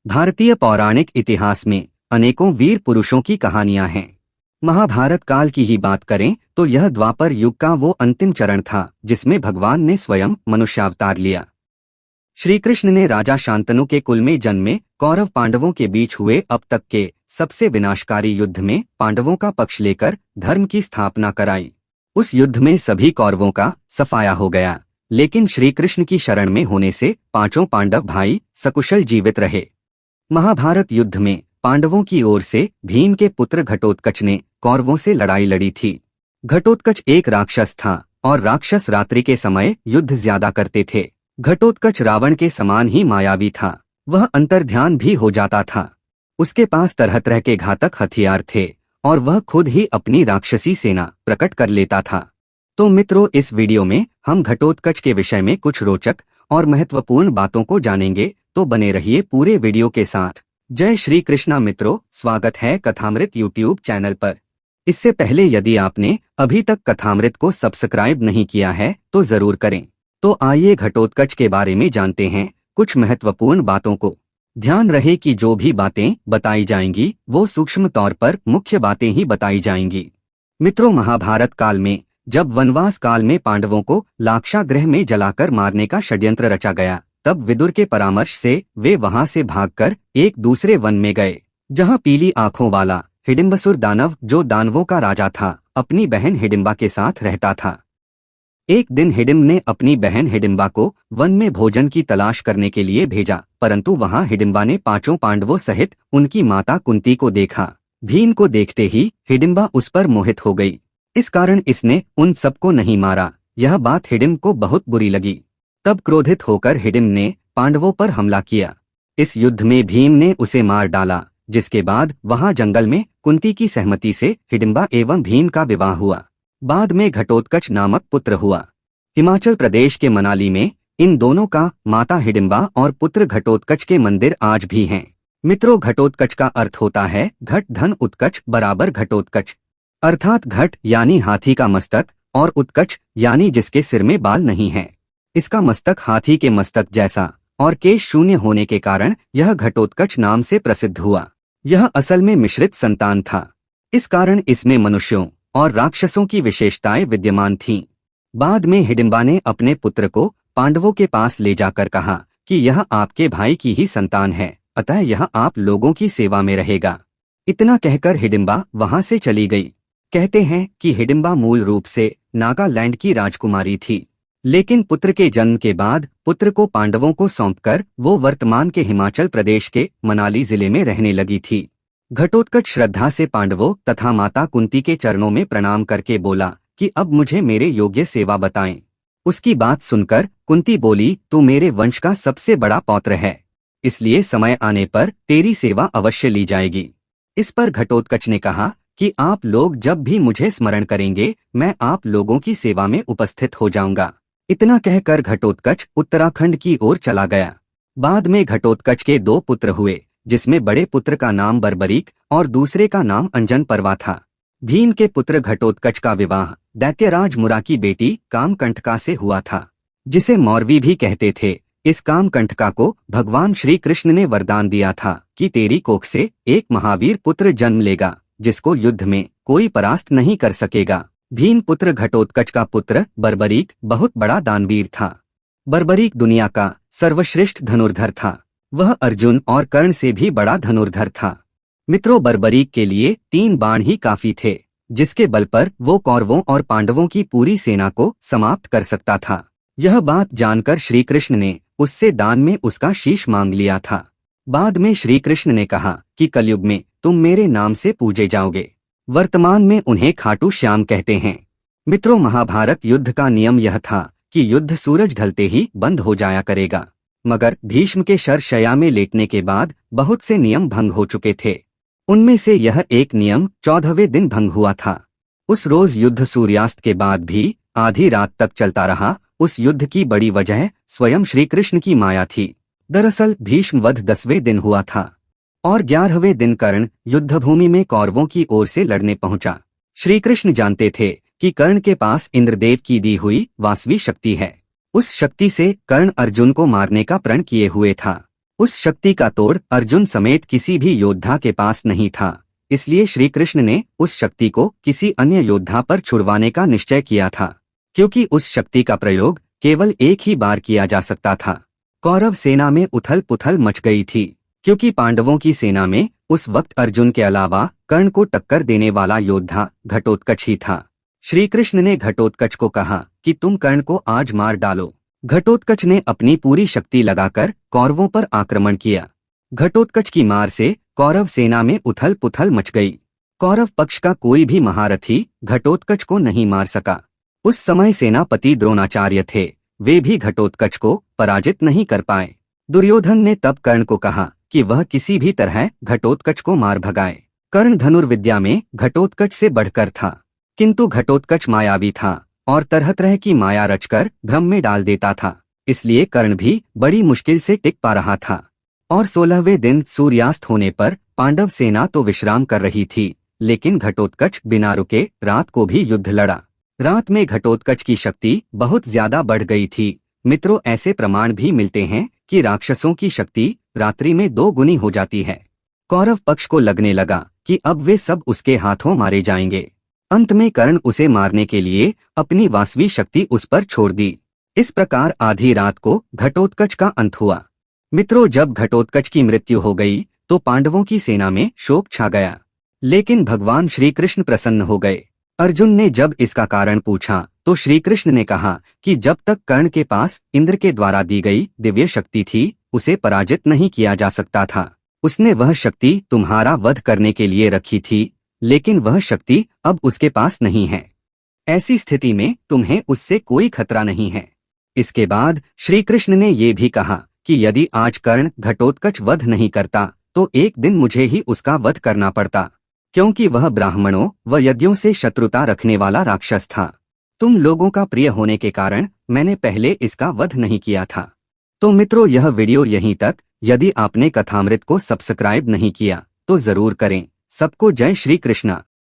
भारतीय पौराणिक इतिहास में अनेकों वीर पुरुषों की कहानियां हैं। महाभारत काल की ही बात करें तो यह द्वापर युग का वो अंतिम चरण था जिसमें भगवान ने स्वयं मनुष्यावतार लिया। श्री कृष्ण ने राजा शांतनु के कुल में जन्मे कौरव पांडवों के बीच हुए अब तक के सबसे विनाशकारी युद्ध में पांडवों का पक्ष लेकर धर्म की स्थापना कराई। उस युद्ध में सभी कौरवों का सफाया हो गया, लेकिन श्री कृष्ण की शरण में होने से पांचों पांडव भाई सकुशल जीवित रहे। महाभारत युद्ध में पांडवों की ओर से भीम के पुत्र घटोत्कच ने कौरवों से लड़ाई लड़ी थी। घटोत्कच एक राक्षस था और राक्षस रात्रि के समय युद्ध ज्यादा करते थे। घटोत्कच रावण के समान ही मायावी था। वह अंतर्ध्यान भी हो जाता था। उसके पास तरह तरह के घातक हथियार थे और वह खुद ही अपनी राक्षसी सेना प्रकट कर लेता था। तो मित्रों, इस वीडियो में हम घटोत्कच के विषय में कुछ रोचक और महत्वपूर्ण बातों को जानेंगे, तो बने रहिए पूरे वीडियो के साथ। जय श्री कृष्णा मित्रों, स्वागत है कथामृत यूट्यूब चैनल पर। इससे पहले यदि आपने अभी तक कथामृत को सब्सक्राइब नहीं किया है तो जरूर करें। तो आइए घटोत्कच के बारे में जानते हैं कुछ महत्वपूर्ण बातों को। ध्यान रहे कि जो भी बातें बताई जाएंगी वो सूक्ष्म तौर पर मुख्य बातें ही बताई जाएंगी। मित्रों, महाभारत काल में जब वनवास काल में पांडवों को लाक्षागृह में जलाकर मारने का षड्यंत्र रचा गया, तब विदुर के परामर्श से वे वहां से भागकर एक दूसरे वन में गए, जहां पीली आंखों वाला हिडिंबासुर दानव, जो दानवों का राजा था, अपनी बहन हिडिंबा के साथ रहता था। एक दिन हिडिंब ने अपनी बहन हिडिंबा को वन में भोजन की तलाश करने के लिए भेजा, परंतु वहां हिडिंबा ने पांचों पांडवों सहित उनकी माता कुंती को देखा। भीम को देखते ही हिडिंबा उस पर मोहित हो गई। इस कारण इसने उन सबको नहीं मारा। यह बात हिडिंब को बहुत बुरी लगी। तब क्रोधित होकर हिडिंब ने पांडवों पर हमला किया। इस युद्ध में भीम ने उसे मार डाला, जिसके बाद वहां जंगल में कुंती की सहमति से हिडिंबा एवं भीम का विवाह हुआ। बाद में घटोत्कच नामक पुत्र हुआ। हिमाचल प्रदेश के मनाली में इन दोनों का माता हिडिंबा और पुत्र घटोत्कच के मंदिर आज भी हैं। मित्रों, घटोत्कच का अर्थ होता है घट धन उत्कच बराबर घटोत्कच, अर्थात घट यानी हाथी का मस्तक और उत्कच यानी जिसके सिर में बाल नहीं है। इसका मस्तक हाथी के मस्तक जैसा और केश शून्य होने के कारण यह घटोत्कच नाम से प्रसिद्ध हुआ। यह असल में मिश्रित संतान था। इस कारण इसमें मनुष्यों और राक्षसों की विशेषताएं विद्यमान थीं। बाद में हिडिंबा ने अपने पुत्र को पांडवों के पास ले जाकर कहा कि यह आपके भाई की ही संतान है, अतः यह आप लोगों की सेवा में रहेगा। इतना कहकर हिडिंबा वहां से चली गई। कहते हैं कि हिडिंबा मूल रूप से नागालैंड की राजकुमारी थी, लेकिन पुत्र के जन्म के बाद पुत्र को पांडवों को सौंपकर वो वर्तमान के हिमाचल प्रदेश के मनाली जिले में रहने लगी थी। घटोत्कच श्रद्धा से पांडवों तथा माता कुंती के चरणों में प्रणाम करके बोला कि अब मुझे मेरे योग्य सेवा बताएं। उसकी बात सुनकर कुंती बोली, तू मेरे वंश का सबसे बड़ा पौत्र है, इसलिए समय आने पर तेरी सेवा अवश्य ली जाएगी। इस पर घटोत्कच ने कहा कि आप लोग जब भी मुझे स्मरण करेंगे, मैं आप लोगों की सेवा में उपस्थित हो जाऊंगा। इतना कहकर घटोत्कच उत्तराखंड की ओर चला गया। बाद में घटोत्कच के दो पुत्र हुए, जिसमें बड़े पुत्र का नाम बर्बरीक और दूसरे का नाम अंजन पर्वा था। भीम के पुत्र घटोत्कच का विवाह दैत्यराज मुरा की बेटी कामकंटका से हुआ था, जिसे मौरवी भी कहते थे। इस कामकंटका को भगवान श्री कृष्ण ने वरदान दिया था कि तेरी कोख से एक महावीर पुत्र जन्म लेगा, जिसको युद्ध में कोई परास्त नहीं कर सकेगा। भीम पुत्र घटोत्कच का पुत्र बर्बरीक बहुत बड़ा दानवीर था। बर्बरीक दुनिया का सर्वश्रेष्ठ धनुर्धर था। वह अर्जुन और कर्ण से भी बड़ा धनुर्धर था। मित्रों, बर्बरीक के लिए 3 बाण ही काफी थे, जिसके बल पर वो कौरवों और पांडवों की पूरी सेना को समाप्त कर सकता था। यह बात जानकर श्री कृष्ण ने उससे दान में उसका शीश मांग लिया था। बाद में श्री कृष्ण ने कहा कि कलयुग में तुम मेरे नाम से पूजे जाओगे। वर्तमान में उन्हें खाटू श्याम कहते हैं। मित्रों, महाभारत युद्ध का नियम यह था कि युद्ध सूरज ढलते ही बंद हो जाया करेगा, मगर भीष्म के शरशय्या में लेटने के बाद बहुत से नियम भंग हो चुके थे। उनमें से यह एक नियम 14वें दिन भंग हुआ था। उस रोज युद्ध सूर्यास्त के बाद भी आधी रात तक चलता रहा। उस युद्ध की बड़ी वजह स्वयं श्री कृष्ण की माया थी। दरअसल भीष्म वध 10वें दिन हुआ था और 11वें दिन कर्ण युद्धभूमि में कौरवों की ओर से लड़ने पहुंचा। श्री कृष्ण जानते थे कि कर्ण के पास इंद्रदेव की दी हुई वासवी शक्ति है। उस शक्ति से कर्ण अर्जुन को मारने का प्रण किए हुए था। उस शक्ति का तोड़ अर्जुन समेत किसी भी योद्धा के पास नहीं था, इसलिए श्री कृष्ण ने उस शक्ति को किसी अन्य योद्धा पर छुड़वाने का निश्चय किया था, क्योंकि उस शक्ति का प्रयोग केवल एक ही बार किया जा सकता था। कौरव सेना में उथल पुथल मच गई थी, क्योंकि पांडवों की सेना में उस वक्त अर्जुन के अलावा कर्ण को टक्कर देने वाला योद्धा घटोत्कच ही था। श्री कृष्ण ने घटोत्कच को कहा कि तुम कर्ण को आज मार डालो। घटोत्कच ने अपनी पूरी शक्ति लगाकर कौरवों पर आक्रमण किया। घटोत्कच की मार से कौरव सेना में उथल पुथल मच गई। कौरव पक्ष का कोई भी महारथी घटोत्कच को नहीं मार सका। उस समय सेनापति द्रोणाचार्य थे, वे भी घटोत्कच को पराजित नहीं कर पाए। दुर्योधन ने तब कर्ण को कहा कि वह किसी भी तरह घटोत्कच को मार भगाए। कर्ण धनुर्विद्या में घटोत्कच से बढ़कर था, किंतु घटोत्कच मायावी था और तरह तरह की माया रचकर भ्रम में डाल देता था, इसलिए कर्ण भी बड़ी मुश्किल से टिक पा रहा था। और 16वें दिन सूर्यास्त होने पर पांडव सेना तो विश्राम कर रही थी, लेकिन घटोत्कच बिना रुके रात को भी युद्ध लड़ा। रात में घटोत्कच की शक्ति बहुत ज्यादा बढ़ गई थी। मित्रों, ऐसे प्रमाण भी मिलते हैं कि राक्षसों की शक्ति रात्रि में 2 गुनी हो जाती है। कौरव पक्ष को लगने लगा कि अब वे सब उसके हाथों मारे जाएंगे। अंत में कर्ण उसे मारने के लिए अपनी वासवी शक्ति उस पर छोड़ दी। इस प्रकार आधी रात को घटोत्कच का अंत हुआ। मित्रों, जब घटोत्कच की मृत्यु हो गई तो पांडवों की सेना में शोक छा गया, लेकिन भगवान श्री कृष्ण प्रसन्न हो गए। अर्जुन ने जब इसका कारण पूछा तो श्री कृष्ण ने कहा कि जब तक कर्ण के पास इंद्र के द्वारा दी गई दिव्य शक्ति थी, उसे पराजित नहीं किया जा सकता था। उसने वह शक्ति तुम्हारा वध करने के लिए रखी थी, लेकिन वह शक्ति अब उसके पास नहीं है। ऐसी स्थिति में तुम्हें उससे कोई खतरा नहीं है। इसके बाद श्री कृष्ण ने ये भी कहा कि यदि आज कर्ण घटोत्कच वध नहीं करता तो एक दिन मुझे ही उसका वध करना पड़ता, क्योंकि वह ब्राह्मणों व यज्ञों से शत्रुता रखने वाला राक्षस था। तुम लोगों का प्रिय होने के कारण मैंने पहले इसका वध नहीं किया था। तो मित्रों, यह वीडियो यहीं तक। यदि आपने कथामृत को सब्सक्राइब नहीं किया तो जरूर करें। सबको जय श्री कृष्ण।